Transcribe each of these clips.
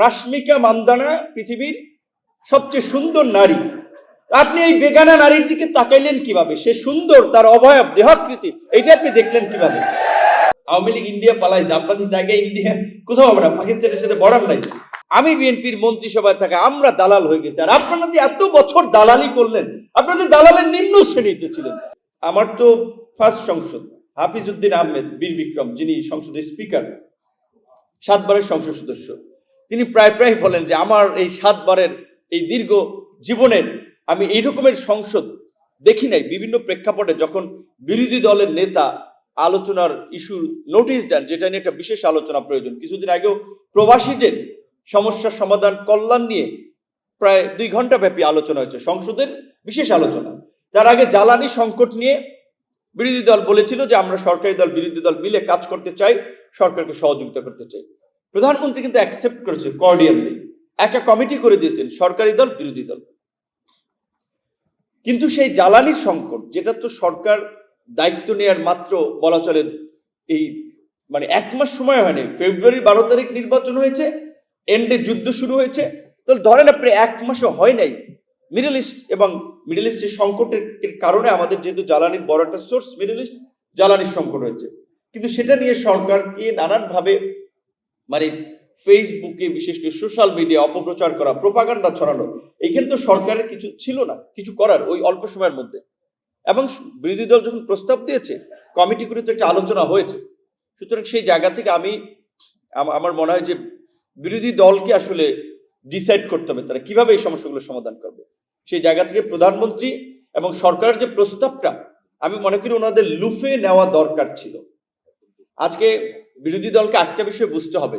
রাশ্মিকা মান্দানা পৃথিবীর সবচেয়ে সুন্দর নারী। আপনি এই বেগানা নারীর দিকে তাকাইলেন কিভাবে? সে সুন্দর, তার অবয়ব, দেহাকৃতি, এইটা আপনি দেখলেন কিভাবে? আওয়ামী লীগ ইন্ডিয়া পালাইছে, আপনাদের জায়গায় ইন্ডিয়া কোথাও হবে না, পাকিস্তানের সাথে বর্ডার নাই। আমি বিএনপির মন্ত্রিসভায় থাকা আমরা দালাল হয়ে গেছি। আর আপনারা যে এত বছর দালালি করলেন, আপনাদের দালালের নিম্ন শ্রেণীতে ছিলেন। আমার তো ফার্স্ট সংসদ, হাফিজউদ্দিন আহমেদ বীর বিক্রম, যিনি সংসদের স্পিকার, 7 বারের সংসদ সদস্য, তিনি প্রায় বলেন যে আমার এই 7 বারের এই দীর্ঘ জীবনের আমি এই রকমের সংসদ দেখি নাই। বিভিন্ন প্রেক্ষাপটে যখন বিরোধী দলের নেতা আলোচনার ইস্যু নোটিশ দেন, যেটা নিয়ে একটা বিশেষ আলোচনা প্রয়োজন। কিছুদিন আগেও প্রবাসীদের সমস্যার সমাধান কল্যাণ নিয়ে প্রায় 2 ঘন্টা ব্যাপী আলোচনা হয়েছে, সংসদের বিশেষ আলোচনা। তার আগে জ্বালানি সংকট নিয়ে বিরোধী দল বলেছিল যে আমরা সরকারি দল বিরোধী দল মিলে কাজ করতে চাই, সরকারকে সহযোগিতা করতে চাই। প্রধানমন্ত্রী কিন্তু অ্যাকসেপ্ট করেছে কর্ডিয়ালি, একটা কমিটি করে দিয়েছেন সরকারি দল বিরোধী দল। কিন্তু সেই জ্বালানির সংকট, যেটা তো সরকার দায়িত্ব নেওয়ার মাত্র বলা চলে এই 1 মাস সময় হয়নি, ফেব্রুয়ারির 12 তারিখ নির্বাচন হয়েছে, এন্ডে যুদ্ধ শুরু হয়েছে, তাহলে ধরেন আপনি 1 মাসও হয় নাই। মিডল ইস্ট এবং মিডল ইস্টের সংকটের কারণে আমাদের যেহেতু জ্বালানির বড় একটা সোর্স মিডল ইস্ট, জ্বালানির সংকট হয়েছে। কিন্তু সেটা নিয়ে সরকারকে নানানভাবে ফেসবুকে, বিশেষ করে সোশ্যাল মিডিয়া অপপ্রচার করা, প্রোপাগান্ডা ছড়ানো, এইখানে তো সরকারের কিছু ছিল না, কিছু করার ওই অল্প সময়ের মধ্যে। এবং বিরোধী দল যখন প্রস্তাব দিয়েছে, কমিটিগুলিতে একটা আলোচনা হয়েছে। সুতরাং সেই জায়গা থেকে আমার মনে হয় যে বিরোধী দলকে আসলে ডিসাইড করতে হবে তারা কিভাবে এই সমস্যাগুলো সমাধান করবে। সেই জায়গা থেকে প্রধানমন্ত্রী এবং সরকারের যে প্রস্তাবটা, আমি মনে করি ওনাদের লুফে নেওয়া দরকার ছিল। আজকে বিরোধী দলকে একটা বিষয় বুঝতে হবে,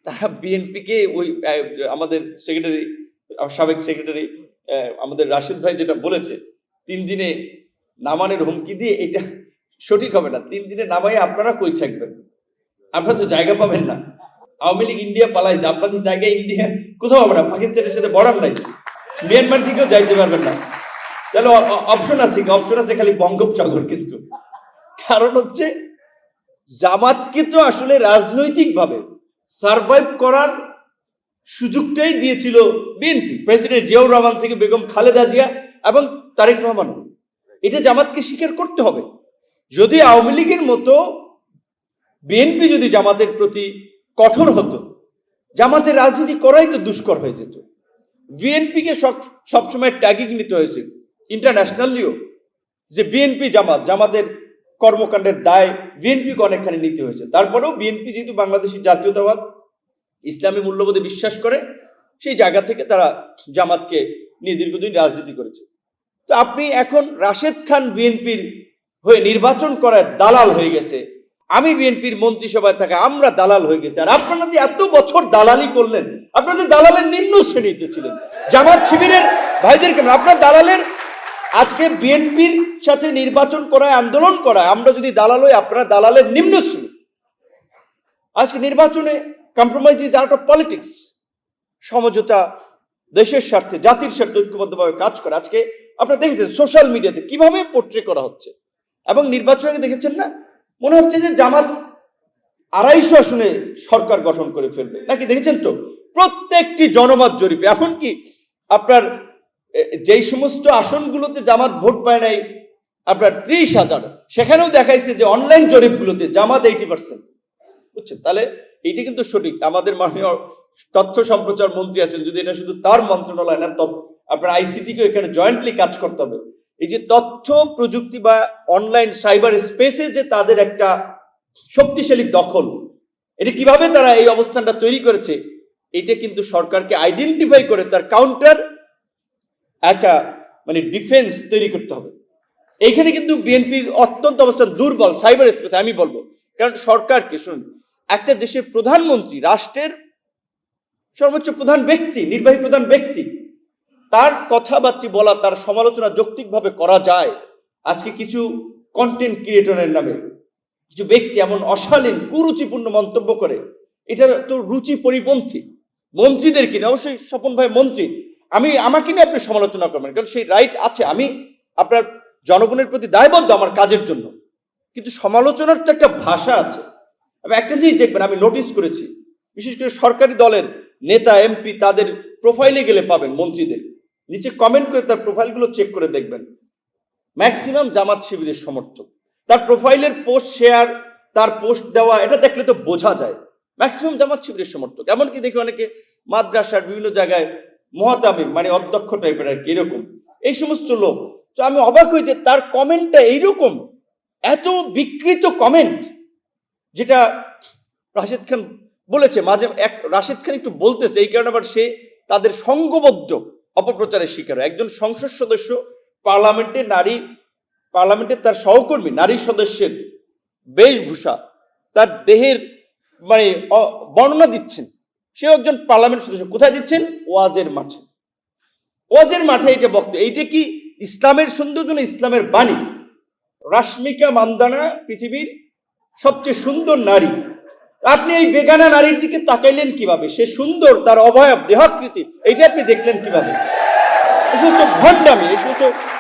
তারা বিএনপিকে ওই আমাদের সেক্রেটারি, সাবেক সেক্রেটারি আমাদের রাশেদ ভাই যেটা বলেছে, 3 দিনে নামানোর হুমকি দিয়ে, এটা সঠিক হবে না। 3 দিনে নামাই আপনারা কই থাকবেন? আপনারা তো জায়গা পাবেন না। আওয়ামী লীগ ইন্ডিয়া পালাইছে, আপনাদের জায়গায় ইন্ডিয়া কোথাও হবে না, পাকিস্তানের সাথে বর্ডার নাই, মিয়ানমার থেকেও যাইতে পারবেন না। তাহলে অপশন আছে খালি বঙ্গোপসাগর। কিন্তু কারণ হচ্ছে জামাতকে তো আসলে রাজনৈতিকভাবে সার্ভাইভ করার সুযোগটাই দিয়েছিল বিএনপি, প্রেসিডেন্ট জিয়াউর রহমান থেকে বেগম খালেদা জিয়া এবং তারেক রহমান। এটা জামাতকে স্বীকার করতে হবে। যদি আওয়ামী লীগের মতো বিএনপি যদি জামাতের প্রতি কঠোর হতো, জামাতের রাজনীতি করাই তো দুষ্কর হয়ে যেত। বিএনপিকে সবসময় ট্যাগিং নিতে হয়েছে ইন্টারন্যাশনালিও, যে বিএনপি জামাতের কর্মকাণ্ডের দায় বিএনপিকে অনেকখানি নিতে হয়েছে। তারপরেও বিএনপি যেহেতু বাংলাদেশের জাতীয়তাবাদ, ইসলামী মূল্যবোধে বিশ্বাস করে, সেই জায়গা থেকে তারা জামাতকে নিয়ে দীর্ঘদিন রাজনীতি করেছে। তো আপনি এখন রাশেদ খান বিএনপির হয়ে নির্বাচন করায় দালাল হয়ে গেছে, আমি বিএনপির মন্ত্রিসভায় থাকা আমরা দালাল হয়ে গেছে। আর আপনারা যে এত বছর দালালি করলেন, আপনাদের দালালের নিম্ন শ্রেণীতে ছিলেন। জামাত শিবিরের ভাইদেরকে আপনার দালালের, আজকে বিএনপির সাথে নির্বাচন করায়, আন্দোলন করায় আমরা যদি দালাল হই, আপনারা দালালের নিম্ন শ্রেণী। আজকে নির্বাচনে compromise is out of politics. সমঝোতা দেশের স্বার্থে, জাতির স্বার্থে ঐক্যবদ্ধভাবে কাজ করে। আজকে আপনারা দেখেছেন সোশ্যাল মিডিয়াতে কিভাবে পোর্ট্রে করা হচ্ছে, এবং নির্বাচনে দেখেছেন না, মনে হচ্ছে যে জামাত 250 আসনে সরকার গঠন করে ফেলবে নাকি। দেখেছেন তো প্রত্যেকটি জনমত জরিপে, এমনকি আপনার যেই সমস্ত আসনগুলোতে জামাত ভোট পায় নাই আপনার 30,000, সেখানেও দেখাইছে যে অনলাইন জরিপগুলোতে জামাত 80%। বুঝছেন? তাহলে এইটা কিন্তু সঠিক। আমাদের মাননীয় তথ্য সম্প্রচার মন্ত্রী আছেন, যদি এটা শুধু তার মন্ত্রণালয় না, আপনার আইসিটিকে এখানে জয়েন্টলি কাজ করতে হবে। এই যে তথ্য প্রযুক্তি বা অনলাইন সাইবার স্পেসে যে তাদের একটা শক্তিশালী দখল, এটা কিভাবে তারা এই অবস্থানটা তৈরি করেছে, এটা কিন্তু সরকারকে আইডেন্টিফাই করে তার কাউন্টার একটা ডিফেন্স তৈরি করতে হবে। এইখানে কিন্তু বিএনপির অত্যন্ত অবস্থান দুর্বল সাইবার স্পেসে, আমি বলবো। কারণ সরকারকে, শুনুন, একটা দেশের প্রধানমন্ত্রী, রাষ্ট্রের সর্বোচ্চ প্রধান ব্যক্তি, নির্বাহী প্রধান ব্যক্তি, তার কথাবার্তা বলা, তার সমালোচনা যৌক্তিকভাবে করা যায়। আজকে কিছু কন্টেন্ট ক্রিয়েটরের নামে কিছু ব্যক্তি এমন অশালীন কুরুচিপূর্ণ মন্তব্য করে, এটা তো রুচি পরিপন্থী। মন্ত্রীদের কিনে, অবশ্যই স্বপন ভাই মন্ত্রী, আমাকে নিয়ে আপনি সমালোচনা করবেন, কারণ সেই রাইট আছে। আমি আপনার জনগণের প্রতি দায়বদ্ধ আমার কাজের জন্য, কিন্তু সমালোচনার তো একটা ভাষা আছে। আমি একটা জিনিস দেখবেন, আমি নোটিস করেছি, বিশেষ করে সরকারি দলের নেতা এমপি তাদের প্রোফাইলে গেলে পাবেন, মন্ত্রীদের নিচে কমেন্ট করে তার প্রোফাইলগুলো চেক করে দেখবেন, ম্যাক্সিমাম জামাত শিবিরের সমর্থক। তার প্রোফাইলের পোস্ট শেয়ার, তার পোস্ট দেওয়া, এটা দেখলে তো বোঝা যায় ম্যাক্সিমাম জামাত শিবিরের সমর্থক। এমনকি দেখি অনেকে মাদ্রাসার বিভিন্ন জায়গায় মহাতামিম মানে অধ্যক্ষ টাইপের আর কি, এরকম এই সমস্ত লোক। তো আমি অবাক হই যে তার কমেন্টটা এইরকম, এত বিকৃত কমেন্ট, যেটা রাশেদ খান বলেছে মাঝে রাশেদ খান একটু বলতেছে, এই কারণে আবার সে তাদের সংঘবদ্ধ অপপ্রচারের শিকার হয়। একজন সংসদ সদস্য পার্লামেন্টের তার সহকর্মী নারী সদস্যের বেশভূষা, তার দেহের মানে বর্ণনা দিচ্ছেন, সে একজন পার্লামেন্ট সদস্য, কোথায় দিচ্ছেন? ওয়াজের মাঠে। ওয়াজের মাঠে এটা বক্তব্য, এইটা কি ইসলামের সৌন্দর্য না ইসলামের বাণী? রাশমিকা মান্দানা পৃথিবীর সবচেয়ে সুন্দর নারী, আপনি এই বেগানা নারীর দিকে তাকাইলেন কিভাবে? সে সুন্দর, তার অবয়ব দেহাকৃতি, এইটা আপনি দেখলেন কিভাবে? এই সমস্ত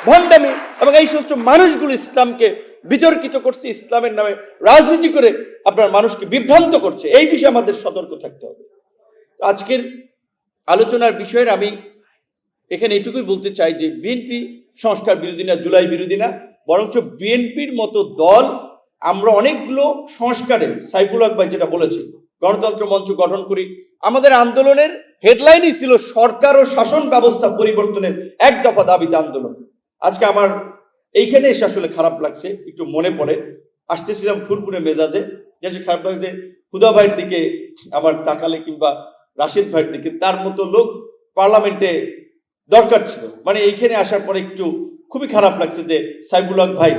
ভণ্ডামি এবং এই সমস্ত মানুষগুলো ইসলামকে বিতর্কিত করছে, ইসলামের নামে রাজনীতি করে আপনার মানুষকে বিভ্রান্ত করছে। এই বিষয়ে আমাদের সতর্ক থাকতে হবে। আজকের আলোচনার বিষয়ের আমি এখানে এটুকুই বলতে চাই যে বিএনপি সংস্কার বিরোধী না, জুলাই বিরোধী না, বরঞ্চ বিএনপির মতো দল আমরা অনেকগুলো সংস্কারে, সাইফুল হক ভাই যেটা বলেছে, গণতন্ত্র মঞ্চ গঠন করি। আমাদের আন্দোলনের হেডলাইনই ছিল সরকার ও শাসন ব্যবস্থা পরিবর্তনের এক দফা দাবিতে আন্দোলন। আজকে আমার এইখানে এসে আসলে খারাপ লাগছে, একটু মনে পড়ে, আসতেছিলাম ফুরফুরে মেজাজে, যে খারাপ লাগছে হুদা ভাইয়ের দিকে আমার তাকালে, কিংবা রাশেদ ভাইয়ের দিকে, তার মতো লোক পার্লামেন্টে দরকার ছিল। মানে এইখানে আসার পরে একটু খুবই খারাপ লাগছে যে সাইফুল হক ভাই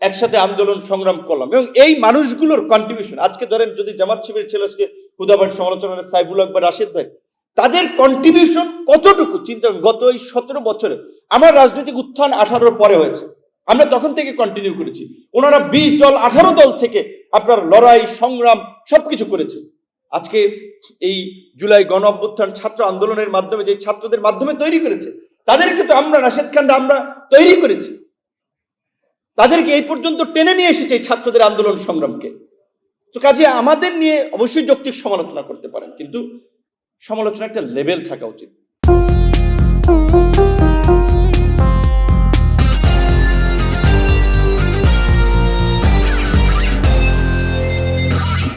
একসাথে আন্দোলন সংগ্রাম করলাম, এবং এই মানুষগুলোর কন্ট্রিবিউশন, আজকে ধরেন যদি জামাত শিবিরের ছেলেকে হুদা ভাইয়ের সমালোচনা, সাইফুল হক বা রাশেদ ভাই, তাদের কন্ট্রিবিউশন কতটুকু চিন্তা। গত এই 17 বছরে আমার রাজনৈতিক উত্থান 18 পরে হয়েছে, আমরা তখন থেকে কন্টিনিউ করেছি। ওনারা 20 দল 18 দল থেকে আপনার লড়াই সংগ্রাম সবকিছু করেছে। আজকে এই জুলাই গণ অভ্যুত্থান ছাত্র আন্দোলনের মাধ্যমে, যে ছাত্রদের মাধ্যমে তৈরি করেছে, তাদেরকে তো আমরা রাশেদ খানরা আমরা তৈরি করেছি, তাদেরকে এই পর্যন্ত টেনে নিয়ে এসেছে এই ছাত্রদের আন্দোলন সংগ্রামকে। তো কাজে আমাদের নিয়ে অবশ্যই যৌক্তিক সমালোচনা করতে পারেন, কিন্তু সমালোচনা একটা লেভেল থাকা উচিত।